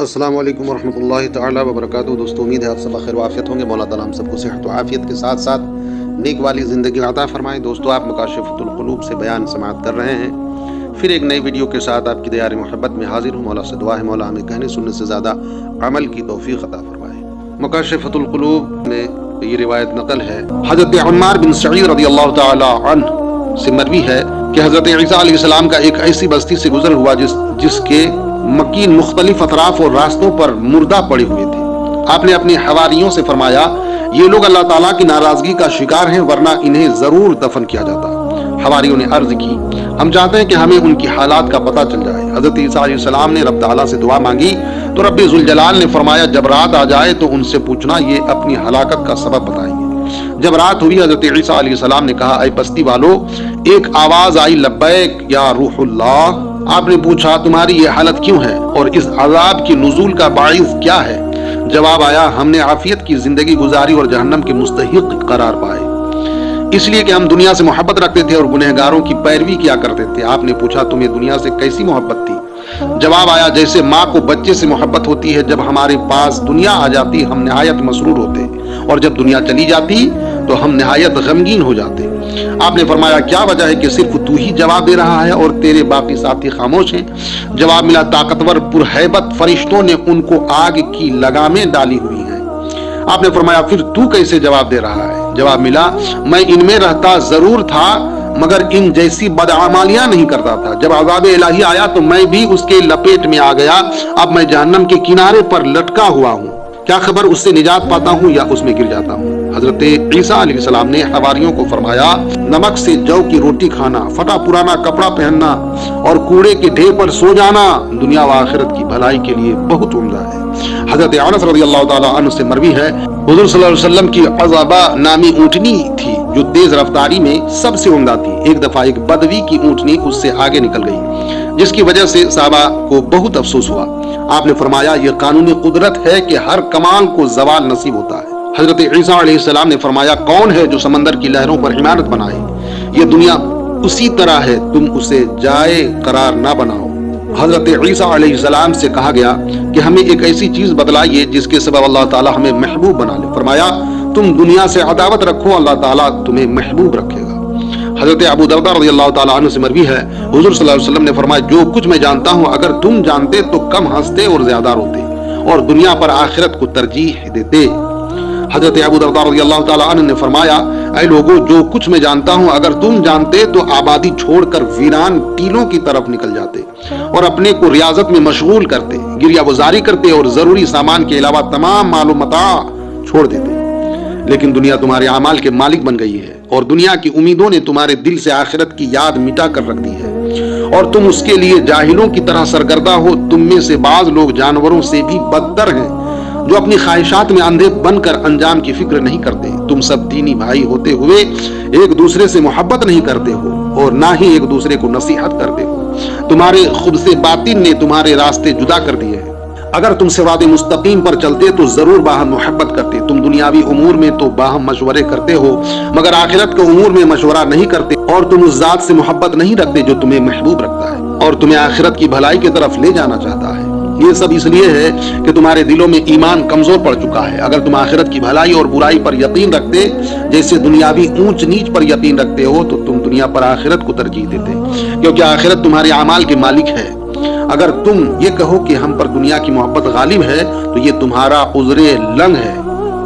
السلام علیکم ورحمۃ اللہ تعالی وبرکاتہ۔ دوستو، امید ہے آپ سب خیر و عافیت ہوں گے۔ مولا تعالیٰ ہم سب کو صحت و عافیت کے ساتھ ساتھ نیک والی زندگی عطا فرمائے۔ دوستو، آپ مکاشفۃ القلوب سے بیان سماعت کر رہے ہیں۔ پھر ایک نئی ویڈیو کے ساتھ آپ کی دیار محبت میں حاضر ہوں۔ مولا سے دعا ہے مولا ہمیں کہنے سننے سے زیادہ عمل کی توفیق عطا فرمائے۔ مکاشفۃ القلوب میں یہ روایت نقل ہے، حضرت عمار بن سعید رضی اللہ تعالی عنہ سے مروی ہے کہ حضرت عیسیٰ علیہ السلام کا ایک ایسی بستی سے گزر ہوا جس کے مکین مختلف اطراف اور راستوں پر مردہ پڑے ہوئے تھے۔ آپ نے اپنے حواریوں سے فرمایا، یہ لوگ اللہ تعالیٰ کی ناراضگی کا شکار ہیں، ورنہ انہیں ضرور دفن کیا جاتا۔ حواریوں نے عرض کی، ہم چاہتے ہیں کہ ہمیں ان کی حالات کا پتہ چل جائے۔ حضرت عیسیٰ علیہ السلام نے رب تعالیٰ سے دعا مانگی تو رب ذوالجلال نے فرمایا، جب رات آ جائے تو ان سے پوچھنا، یہ اپنی ہلاکت کا سبب بتائیں گے۔ جب رات ہوئی، حضرت عیسیٰ علیہ السلام نے کہا، اے بستی والو، ایک آواز آئی، لبیک یا روح اللہ۔ آپ نے پوچھا، تمہاری یہ حالت کیوں ہے اور اس عذاب کی نزول کا باعث کیا ہے؟ جواب آیا، ہم نے عافیت کی زندگی گزاری اور جہنم کے مستحق قرار پائے، اس لیے کہ ہم دنیا سے محبت رکھتے تھے اور گنہگاروں کی پیروی کیا کرتے تھے۔ آپ نے پوچھا، تمہیں دنیا سے کیسی محبت تھی؟ جواب آیا، جیسے ماں کو بچے سے محبت ہوتی ہے، جب ہمارے پاس دنیا آ جاتی ہم نہایت مسرور ہوتے، اور جب دنیا چلی جاتی تو ہم نہایت غمگین ہو جاتے۔ آپ نے فرمایا، کیا وجہ ہے کہ صرف تو ہی جواب دے رہا ہے اور تیرے باقی ساتھی خاموش ہیں؟ جواب ملا، طاقتور پرہیبت فرشتوں نے ان کو آگ کی لگامیں ڈالی ہوئی ہیں۔ آپ نے فرمایا، پھر تو کیسے جواب دے رہا ہے؟ جواب ملا، میں ان میں رہتا ضرور تھا مگر ان جیسی بدعمالیاں نہیں کرتا تھا۔ جب عذاب الہی آیا تو میں بھی اس کے لپیٹ میں آ گیا۔ اب میں جہنم کے کنارے پر لٹکا ہوا ہوں، کیا خبر اس سے نجات پاتا ہوں یا اس میں گر جاتا ہوں؟ حضرت عیسیٰ علیہ السلام نے حواریوں کو فرمایا، نمک سے جو کی روٹی کھانا، پھٹا پرانا کپڑا پہننا اور کوڑے کے ڈھیر پر سو جانا دنیا و آخرت کی بھلائی کے لیے بہت عمدہ ہے۔ حضرت انس رضی اللہ تعالی عنہ سے مروی ہے، حضور صلی اللہ علیہ وسلم کی عذابہ نامی اونٹنی تھی جو تیز رفتاری میں سب سے عمدہ تھی۔ ایک دفعہ ایک بدوی کی اونٹنی اس سے آگے نکل گئی، جس کی وجہ سے صحابہ کو بہت افسوس ہوا۔ آپ نے فرمایا، یہ قانونی قدرت ہے کہ ہر کمال کو زوال نصیب ہوتا ہے۔ حضرت عیسیٰ علیہ السلام نے فرمایا، کون ہے جو سمندر کی لہروں پر عمارت بنائے؟ یہ دنیا اسی طرح ہے، تم اسے جائے قرار نہ بناؤ۔ حضرت عیسیٰ علیہ السلام سے کہا گیا کہ ہمیں ایک ایسی چیز بتلائیے جس کے سبب اللہ تعالیٰ ہمیں محبوب بنا لے۔ فرمایا، تم دنیا سے عداوت رکھو، اللہ تعالیٰ تمہیں محبوب رکھے گا۔ حضرت ابو درداء رضی اللہ تعالیٰ عنہ سے مروی ہے، حضور صلی اللہ علیہ وسلم نے فرمایا، جو کچھ میں جانتا ہوں اگر تم جانتے تو کم ہنستے اور زیادہ روتے اور دنیا پر آخرت کو ترجیح دیتے۔ حضرت ابو درداء رضی اللہ تعالیٰ عنہ نے فرمایا، اے لوگو، جو کچھ میں جانتا ہوں اگر تم جانتے تو آبادی چھوڑ کر ویران ٹیلوں کی طرف نکل جاتے اور اپنے کو ریاضت میں مشغول کرتے، گریہ گزاری کرتے اور ضروری سامان کے علاوہ تمام مال و متاع چھوڑ دیتے۔ لیکن دنیا تمہارے اعمال کے مالک بن گئی ہے اور دنیا کی امیدوں نے تمہارے دل سے آخرت کی یاد مٹا کر رکھ دی ہے اور تم اس کے لیے جاہلوں کی طرح سرگردہ ہو۔ تم میں سے بعض لوگ جانوروں سے بھی بدتر ہیں جو اپنی خواہشات میں اندھے بن کر انجام کی فکر نہیں کرتے۔ تم سب دینی بھائی ہوتے ہوئے ایک دوسرے سے محبت نہیں کرتے ہو اور نہ ہی ایک دوسرے کو نصیحت کرتے ہو۔ تمہارے خود سے باطن نے تمہارے راستے جدا کر دیے ہیں۔ اگر تم صراط مستقیم پر چلتے تو ضرور باہم محبت کرتے۔ تم دنیاوی امور میں تو باہم مشورے کرتے ہو مگر آخرت کے امور میں مشورہ نہیں کرتے، اور تم اس ذات سے محبت نہیں رکھتے جو تمہیں محبوب رکھتا ہے اور تمہیں آخرت کی بھلائی کی طرف لے جانا چاہتا ہے۔ یہ سب اس لیے ہے کہ تمہارے دلوں میں ایمان کمزور پڑ چکا ہے۔ اگر تم آخرت کی بھلائی اور برائی پر یقین رکھتے جیسے دنیاوی اونچ نیچ پر یقین رکھتے ہو تو تم دنیا پر آخرت کو ترجیح دیتے، کیونکہ آخرت تمہارے اعمال کے مالک ہے۔ اگر تم یہ کہو کہ ہم پر دنیا کی محبت غالب ہے تو یہ تمہارا عذر لنگ ہے،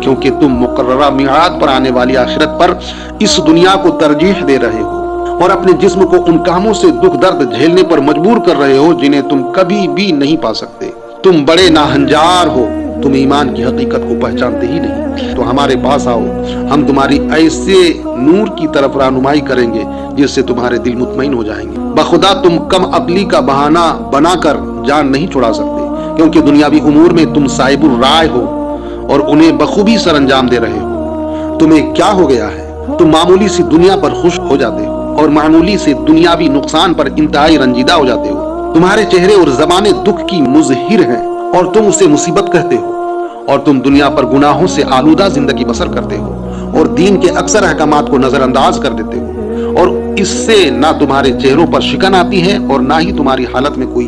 کیونکہ تم مقررہ میعاد پر آنے والی آخرت پر اس دنیا کو ترجیح دے رہے ہو اور اپنے جسم کو ان کاموں سے دکھ درد جھیلنے پر مجبور کر رہے ہو جنہیں تم کبھی بھی نہیں پا سکتے۔ تم بڑے ناہنجار ہو، تم ایمان کی حقیقت کو پہچانتے ہی نہیں۔ تو ہمارے پاس آؤ، ہم تمہاری ایسے نور کی طرف رہنمائی کریں گے جس سے تمہارے دل مطمئن ہو جائیں گے۔ بخدا تم کم عقلی کا بہانہ بنا کر جان نہیں چھڑا سکتے، کیونکہ دنیاوی امور میں تم صاحب الرائے ہو اور انہیں بخوبی سر انجام دے رہے ہو۔ تمہیں کیا ہو گیا ہے؟ تم معمولی سی دنیا پر خوش ہو جاتے ہو اور معمولی سے دنیاوی نقصان پر انتہائی رنجیدہ ہو جاتے ہو۔ تمہارے چہرے اور زبانیں دکھ کی مظہر ہیں اور تم اسے مصیبت کہتے ہو، اور تم دنیا پر گناہوں سے آلودہ زندگی بسر کرتے ہو اور دین کے اکثر احکامات کو نظر انداز کر دیتے ہو، اور اس سے نہ تمہارے چہروں پر شکن آتی ہے اور نہ ہی تمہاری حالت میں کوئی